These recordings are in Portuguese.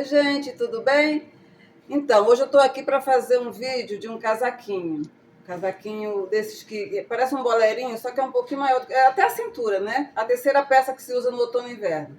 Oi, gente, tudo bem? Então, hoje eu estou aqui para fazer um vídeo de um casaquinho. Um casaquinho desses que parece um bolerinho, só que é um pouquinho maior, até a cintura, né? A terceira peça que se usa no outono e inverno.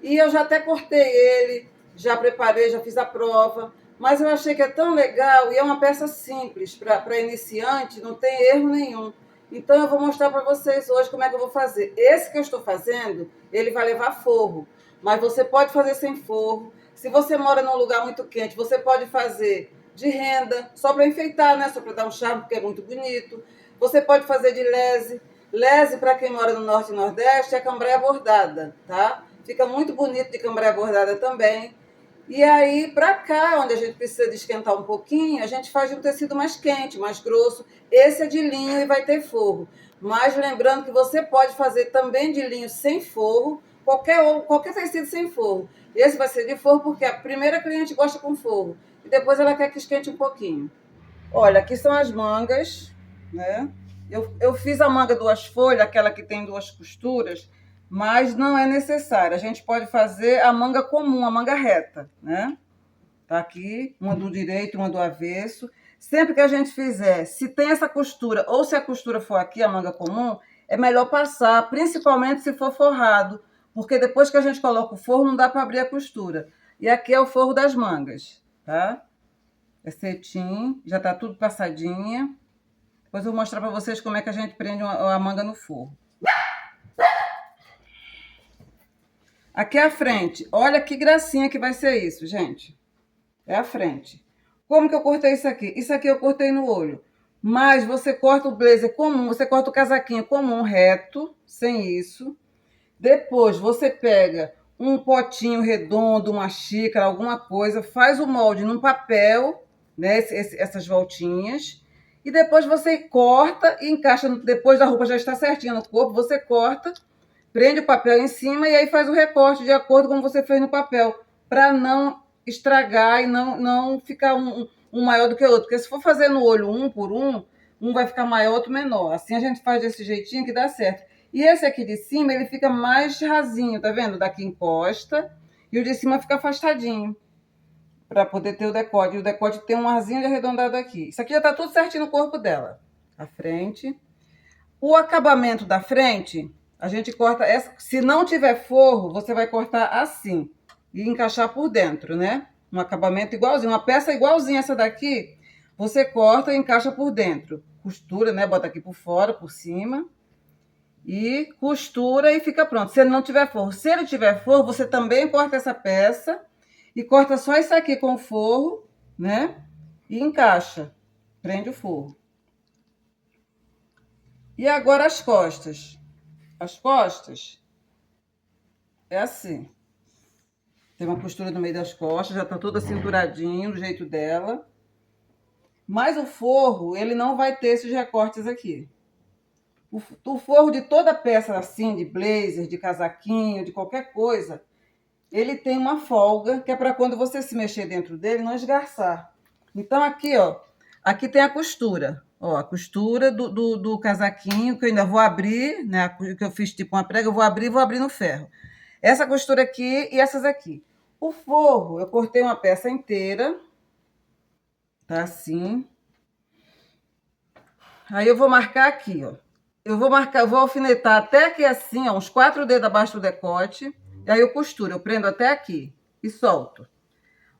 E eu já até cortei ele, já preparei, já fiz a prova, mas eu achei que é tão legal e é uma peça simples para iniciante, não tem erro nenhum. Então eu vou mostrar para vocês hoje como é que eu vou fazer. Esse que eu estou fazendo, ele vai levar forro, mas você pode fazer sem forro. Se você mora num lugar muito quente, você pode fazer de renda, só para enfeitar, né? Só para dar um charme, porque é muito bonito. Você pode fazer de lese. Lese, para quem mora no Norte e Nordeste, é cambraia bordada, tá? Fica muito bonito de cambraia bordada também. E aí, para cá, onde a gente precisa de esquentar um pouquinho, a gente faz de um tecido mais quente, mais grosso. Esse é de linho e vai ter forro. Mas lembrando que você pode fazer também de linho sem forro, qualquer tecido sem forro. Esse vai ser de forro porque a primeira cliente gosta com forro. E depois ela quer que esquente um pouquinho. Olha, aqui são as mangas, né? Eu fiz a manga duas folhas, aquela que tem duas costuras, mas não é necessário. A gente pode fazer a manga comum, a manga reta, né? Tá aqui, uma do direito, uma do avesso. Sempre que a gente fizer, se tem essa costura, ou se a costura for aqui, a manga comum, é melhor passar, principalmente se for forrado, porque depois que a gente coloca o forro, não dá para abrir a costura. E aqui é o forro das mangas, tá? É cetim, já tá tudo passadinha. Depois eu vou mostrar para vocês como é que a gente prende a manga no forro. Aqui é a frente. Olha que gracinha que vai ser isso, gente. É a frente. Como que eu cortei isso aqui? Isso aqui eu cortei no olho. Mas você corta o blazer comum, você corta o casaquinho comum reto, sem isso. Depois você pega um potinho redondo, uma xícara, alguma coisa, faz o molde num papel, né? Essas voltinhas. E depois você corta e encaixa, depois da roupa já está certinha no corpo, você corta, prende o papel em cima e aí faz o recorte de acordo com como você fez no papel, para não estragar e não ficar um maior do que o outro. Porque se for fazer no olho um por um vai ficar maior, outro menor. Assim a gente faz desse jeitinho que dá certo. E esse aqui de cima, ele fica mais rasinho, tá vendo? Daqui encosta e o de cima fica afastadinho, para poder ter o decote. E o decote tem um arzinho de arredondado aqui. Isso aqui já tá tudo certinho no corpo dela. A frente. O acabamento da frente, a gente corta essa. Se não tiver forro, você vai cortar assim e encaixar por dentro, né? Um acabamento igualzinho, uma peça igualzinha essa daqui, você corta e encaixa por dentro. Costura, né? Bota aqui por fora, por cima. E costura e fica pronto. Se ele não tiver forro. Se ele tiver forro, você também corta essa peça e corta só isso aqui com o forro, né? E encaixa. Prende o forro. E agora as costas. As costas é assim. Tem uma costura no meio das costas, já tá toda cinturadinho do jeito dela. Mas o forro, ele não vai ter esses recortes aqui. O forro de toda peça assim, de blazer, de casaquinho, de qualquer coisa, ele tem uma folga, que é para quando você se mexer dentro dele, não esgarçar. Então aqui, ó, aqui tem a costura. Ó, a costura do casaquinho, que eu ainda vou abrir, né? Que eu fiz tipo uma prega, eu vou abrir no ferro. Essa costura aqui e essas aqui. O forro, eu cortei uma peça inteira, tá assim. Aí eu vou marcar aqui, ó. Eu vou alfinetar até aqui assim, ó, uns 4 dedos abaixo do decote. E aí eu costuro, eu prendo até aqui e solto.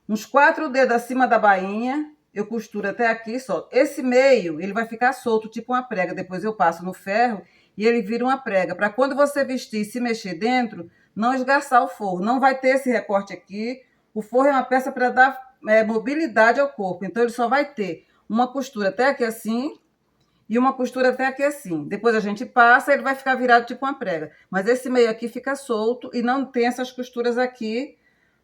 Uns 4 dedos acima da bainha, eu costuro até aqui e solto. Esse meio, ele vai ficar solto, tipo uma prega. Depois eu passo no ferro e ele vira uma prega. Para quando você vestir e se mexer dentro, não esgarçar o forro. Não vai ter esse recorte aqui. O forro é uma peça para dar mobilidade ao corpo. Então, ele só vai ter uma costura até aqui assim e uma costura até aqui assim. Depois a gente passa, ele vai ficar virado tipo uma prega. Mas esse meio aqui fica solto e não tem essas costuras aqui,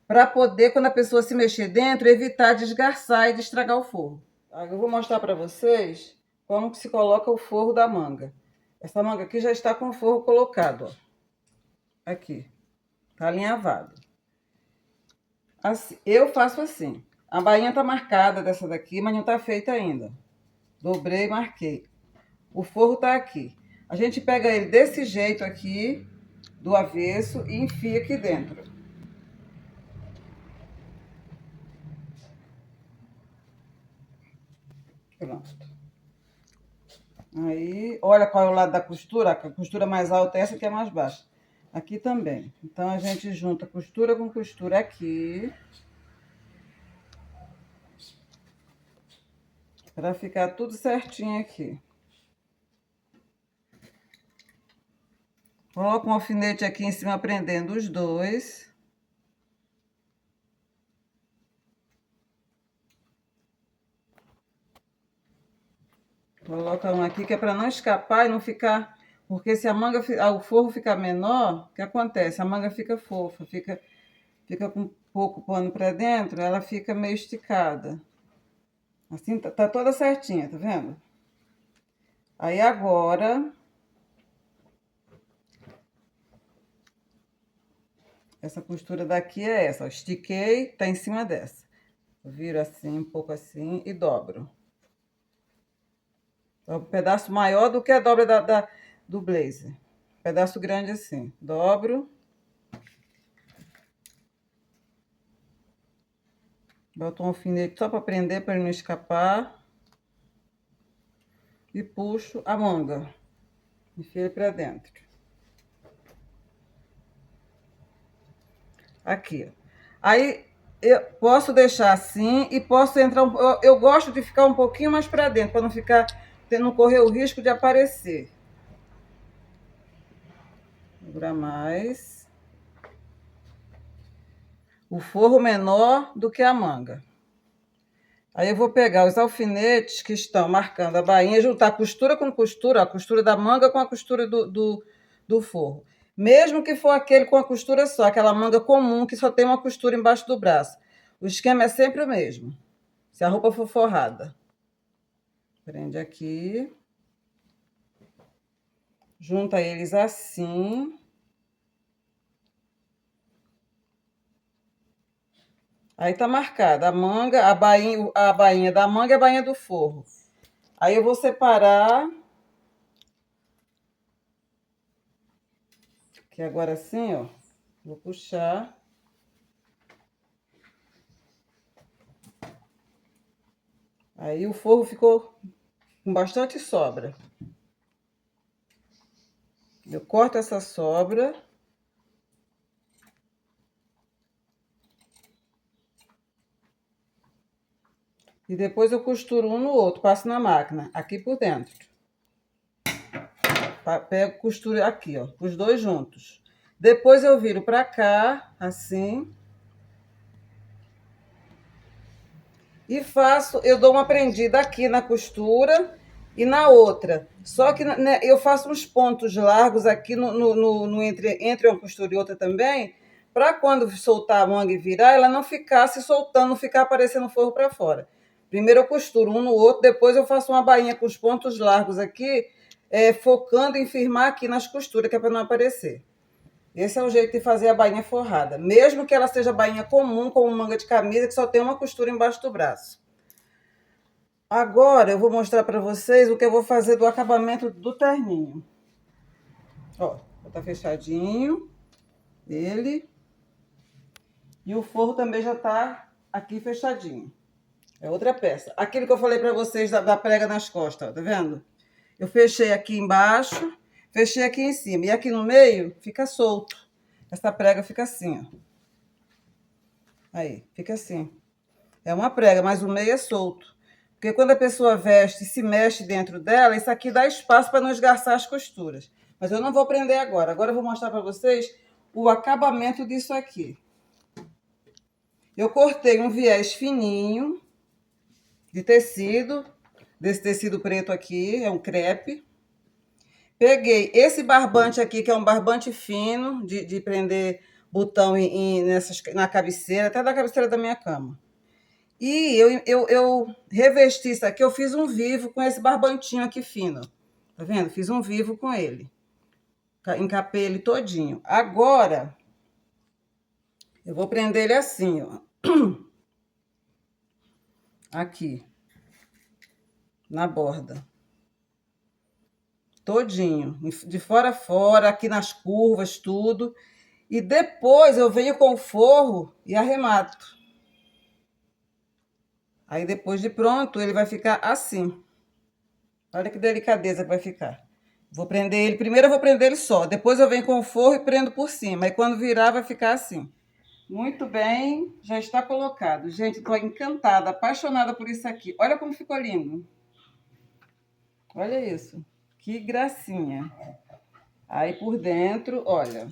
para poder, quando a pessoa se mexer dentro, evitar de esgarçar e de estragar o forro. Eu vou mostrar para vocês como que se coloca o forro da manga. Essa manga aqui já está com o forro colocado, ó. Aqui, tá alinhavado. Assim, eu faço assim. A bainha tá marcada dessa daqui, mas não tá feita ainda. Dobrei e marquei. O forro tá aqui. A gente pega ele desse jeito aqui, do avesso, e enfia aqui dentro. Pronto. Aí, olha qual é o lado da costura. A costura mais alta é essa que é mais baixa. Aqui também. Então, a gente junta costura com costura aqui. Para ficar tudo certinho aqui. Coloca um alfinete aqui em cima, prendendo os dois. Coloca um aqui que é para não escapar e não ficar... Porque se a manga, o forro ficar menor, o que acontece? A manga fica fofa, fica com pouco pano para dentro, ela fica meio esticada. Assim, tá toda certinha, tá vendo? Aí agora... Essa costura daqui é essa, ó. Estiquei, tá em cima dessa. Eu viro assim, um pouco assim e dobro. Um pedaço maior do que a dobra do blazer. Pedaço grande assim. Dobro. Boto um alfinete só para prender, para ele não escapar. E puxo a manga. Enfio ele para dentro. Aqui. Aí eu posso deixar assim e posso entrar... Eu gosto de ficar um pouquinho mais para dentro, para não ficar... não correr o risco de aparecer. Segurar mais. O forro menor do que a manga. Aí eu vou pegar os alfinetes que estão marcando a bainha, juntar costura com costura, a costura da manga com a costura do forro. Mesmo que for aquele com a costura só, aquela manga comum que só tem uma costura embaixo do braço. O esquema é sempre o mesmo, se a roupa for forrada. Prende aqui. Junta eles assim. Aí tá marcada a manga, a bainha da manga e a bainha do forro. Aí eu vou separar. Que agora assim, ó, vou puxar. Aí o forro ficou com bastante sobra. Eu corto essa sobra. E depois eu costuro um no outro, passo na máquina, aqui por dentro. Pego, costuro aqui, ó, os dois juntos. Depois eu viro pra cá, assim. E faço, eu dou uma prendida aqui na costura e na outra. Só que né, eu faço uns pontos largos aqui no entre uma costura e outra também, para quando soltar a manga e virar, ela não ficar se soltando, não ficar aparecendo forro para fora. Primeiro eu costuro um no outro, depois eu faço uma bainha com os pontos largos aqui, focando em firmar aqui nas costuras, que é para não aparecer. Esse é o jeito de fazer a bainha forrada. Mesmo que ela seja bainha comum, como manga de camisa, que só tem uma costura embaixo do braço. Agora eu vou mostrar para vocês o que eu vou fazer do acabamento do terninho. Ó, tá fechadinho. Ele. E o forro também já tá aqui fechadinho. É outra peça. Aquilo que eu falei para vocês da prega nas costas, ó, tá vendo? Eu fechei aqui embaixo, fechei aqui em cima. E aqui no meio fica solto. Essa prega fica assim, ó. Aí, fica assim. É uma prega, mas o meio é solto. Porque quando a pessoa veste e se mexe dentro dela, isso aqui dá espaço para não esgarçar as costuras. Mas eu não vou prender agora. Agora eu vou mostrar para vocês o acabamento disso aqui. Eu cortei um viés fininho de tecido, desse tecido preto aqui, é um crepe. Peguei esse barbante aqui, que é um barbante fino, de prender botão na cabeceira, até da cabeceira da minha cama. E eu revesti isso aqui, eu fiz um vivo com esse barbantinho aqui fino. Tá vendo? Fiz um vivo com ele. Encapei ele todinho. Agora, eu vou prender ele assim, ó. Aqui. Na borda. Todinho. De fora a fora, aqui nas curvas, tudo. E depois eu venho com o forro e arremato. Aí depois de pronto, ele vai ficar assim. Olha que delicadeza que vai ficar. Vou prender ele, primeiro eu vou prender ele só, depois eu venho com o forro e prendo por cima. Aí quando virar vai ficar assim. Muito bem, já está colocado. Gente, estou encantada, apaixonada por isso aqui. Olha como ficou lindo. Olha isso, que gracinha. Aí por dentro, olha.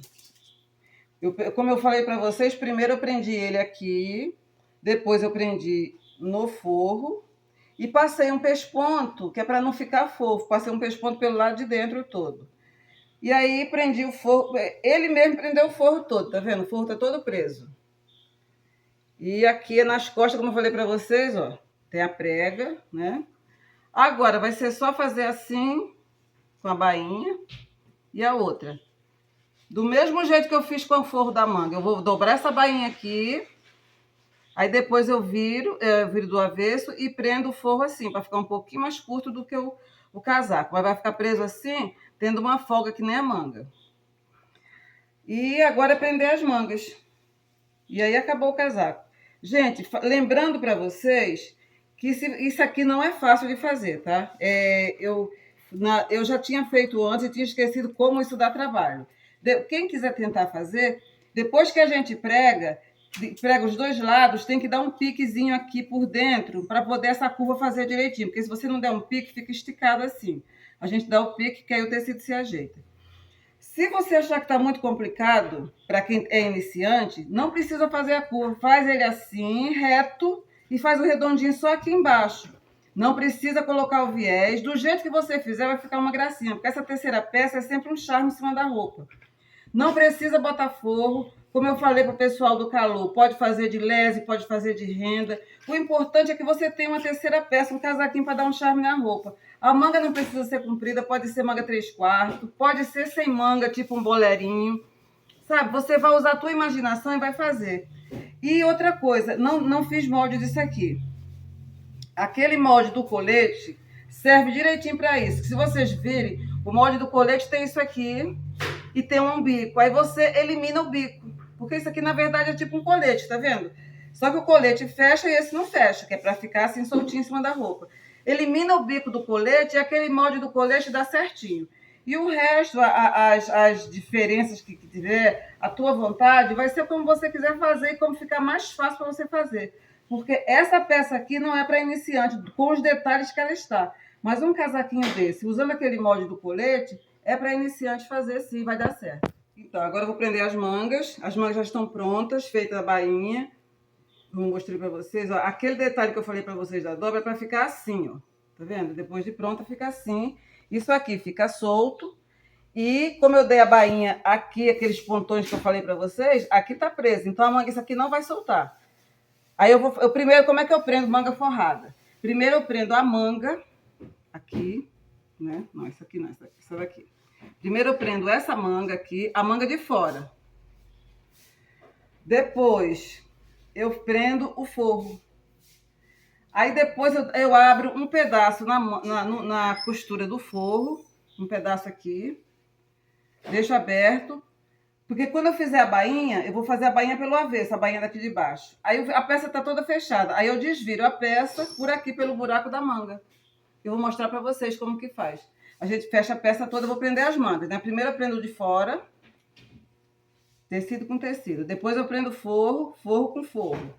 Como eu falei para vocês, primeiro eu prendi ele aqui, depois eu prendi no forro e passei um pesponto, que é para não ficar fofo. Passei um pesponto pelo lado de dentro todo. E aí prendi o forro, ele mesmo prendeu o forro todo, tá vendo? O forro tá todo preso. E aqui nas costas, como eu falei para vocês, ó, tem a prega, né? Agora vai ser só fazer assim com a bainha e a outra. Do mesmo jeito que eu fiz com o forro da manga. Eu vou dobrar essa bainha aqui. Aí depois eu viro do avesso e prendo o forro assim, para ficar um pouquinho mais curto do que o casaco. Mas vai ficar preso assim, tendo uma folga que nem a manga. E agora é prender as mangas. E aí acabou o casaco. Gente, lembrando para vocês que isso aqui não é fácil de fazer, tá? Eu já tinha feito antes e tinha esquecido como isso dá trabalho. Quem quiser tentar fazer, depois que a gente prega os dois lados, tem que dar um piquezinho aqui por dentro para poder essa curva fazer direitinho. Porque se você não der um pique, fica esticado assim. A gente dá o pique, que aí o tecido se ajeita. Se você achar que está muito complicado para quem é iniciante, não precisa fazer a curva. Faz ele assim, reto, e faz o redondinho só aqui embaixo. Não precisa colocar o viés. Do jeito que você fizer, vai ficar uma gracinha. Porque essa terceira peça é sempre um charme em cima da roupa. Não precisa botar forro. Como eu falei para o pessoal do calor, pode fazer de lese, pode fazer de renda. O importante é que você tenha uma terceira peça, um casaquinho para dar um charme na roupa. A manga não precisa ser comprida, pode ser manga 3/4, pode ser sem manga, tipo um boleirinho. Sabe, você vai usar a tua imaginação e vai fazer. E outra coisa, não fiz molde disso aqui. Aquele molde do colete serve direitinho para isso. Se vocês virem, o molde do colete tem isso aqui e tem um bico. Aí você elimina o bico. Porque isso aqui, na verdade, é tipo um colete, tá vendo? Só que o colete fecha e esse não fecha, que é para ficar assim soltinho em cima da roupa. Elimina o bico do colete e aquele molde do colete dá certinho. E o resto, as diferenças que tiver, a tua vontade, vai ser como você quiser fazer e como ficar mais fácil para você fazer. Porque essa peça aqui não é para iniciante, com os detalhes que ela está. Mas um casaquinho desse, usando aquele molde do colete, é para iniciante fazer sim, vai dar certo. Então, agora eu vou prender as mangas. As mangas já estão prontas, feita a bainha. Vou mostrar para vocês. Ó, aquele detalhe que eu falei para vocês da dobra é para ficar assim, ó. Tá vendo? Depois de pronta fica assim. Isso aqui fica solto. E como eu dei a bainha aqui, aqueles pontões que eu falei para vocês, aqui tá preso. Então a manga, isso aqui não vai soltar. Aí primeiro, como é que eu prendo manga forrada? Primeiro eu prendo a manga aqui, né? Não, isso aqui não, essa daqui. Primeiro eu prendo essa manga aqui, a manga de fora. Depois eu prendo o forro. Aí depois eu abro um pedaço na costura do forro, um pedaço aqui, deixo aberto, porque quando eu fizer a bainha, eu vou fazer a bainha pelo avesso, a bainha daqui de baixo. Aí a peça tá toda fechada, aí eu desviro a peça por aqui, pelo buraco da manga. Eu vou mostrar para vocês como que faz. A gente fecha a peça toda, eu vou prender as mangas, né? Primeiro eu prendo de fora, tecido com tecido. Depois eu prendo forro, forro com forro.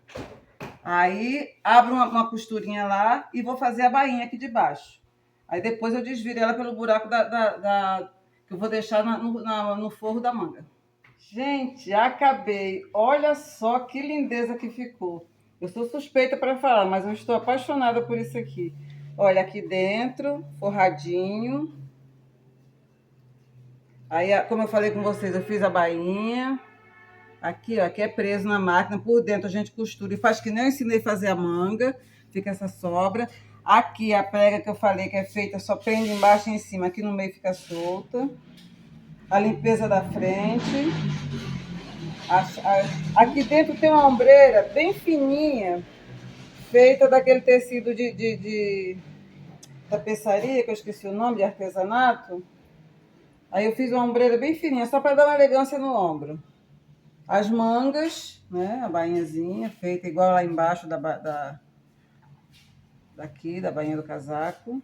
Aí abro uma costurinha lá e vou fazer a bainha aqui de baixo. Aí depois eu desviro ela pelo buraco que eu vou deixar no forro da manga. Gente, acabei. Olha só que lindeza que ficou. Eu sou suspeita para falar, mas eu estou apaixonada por isso aqui. Olha aqui dentro, forradinho. Aí, como eu falei com vocês, eu fiz a bainha. Aqui, ó, aqui é preso na máquina. Por dentro a gente costura e faz que nem eu ensinei a fazer a manga. Fica essa sobra. Aqui a prega que eu falei que é feita, só prende embaixo e em cima. Aqui no meio fica solta. A limpeza da frente. Aqui dentro tem uma ombreira bem fininha, feita daquele tecido de tapeçaria, que eu esqueci o nome, de artesanato. Aí eu fiz uma ombreira bem fininha, só para dar uma elegância no ombro. As mangas, né, a bainhazinha, feita igual lá embaixo daqui, da bainha do casaco,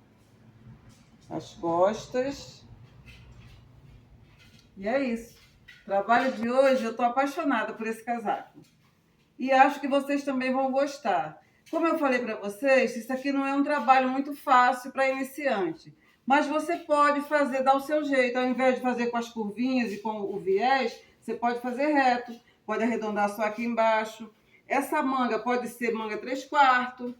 as costas. E é isso. O trabalho de hoje, eu estou apaixonada por esse casaco. E acho que vocês também vão gostar. Como eu falei para vocês, isso aqui não é um trabalho muito fácil para iniciante. Mas você pode fazer, dar o seu jeito. Ao invés de fazer com as curvinhas e com o viés, você pode fazer reto. Pode arredondar só aqui embaixo. Essa manga pode ser manga 3/4.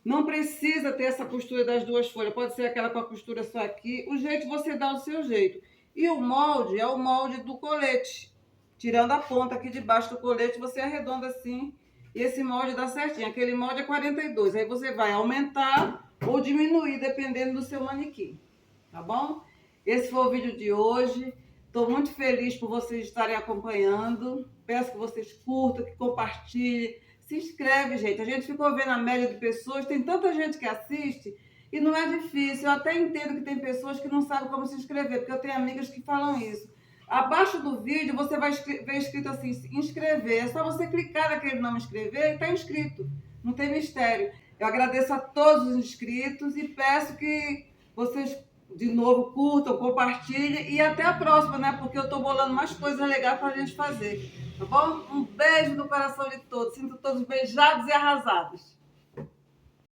Não precisa ter essa costura das duas folhas. Pode ser aquela com a costura só aqui. O jeito você dá o seu jeito. E o molde é o molde do colete. Tirando a ponta aqui de baixo do colete, você arredonda assim. E esse molde dá certinho. Aquele molde é 42. Aí você vai aumentar ou diminuir, dependendo do seu manequim. Tá bom? Esse foi o vídeo de hoje. Estou muito feliz por vocês estarem acompanhando. Peço que vocês curtam, que compartilhem. Se inscreve, gente. A gente ficou vendo a média de pessoas. Tem tanta gente que assiste e não é difícil. Eu até entendo que tem pessoas que não sabem como se inscrever, porque eu tenho amigas que falam isso. Abaixo do vídeo você vai ver escrito assim, inscrever. É só você clicar naquele nome inscrever e está inscrito. Não tem mistério. Eu agradeço a todos os inscritos e peço que vocês, de novo, curtam, compartilhem e até a próxima, né? Porque eu estou bolando mais coisas legais para a gente fazer. Tá bom? Um beijo no coração de todos. Sinto todos beijados e arrasados.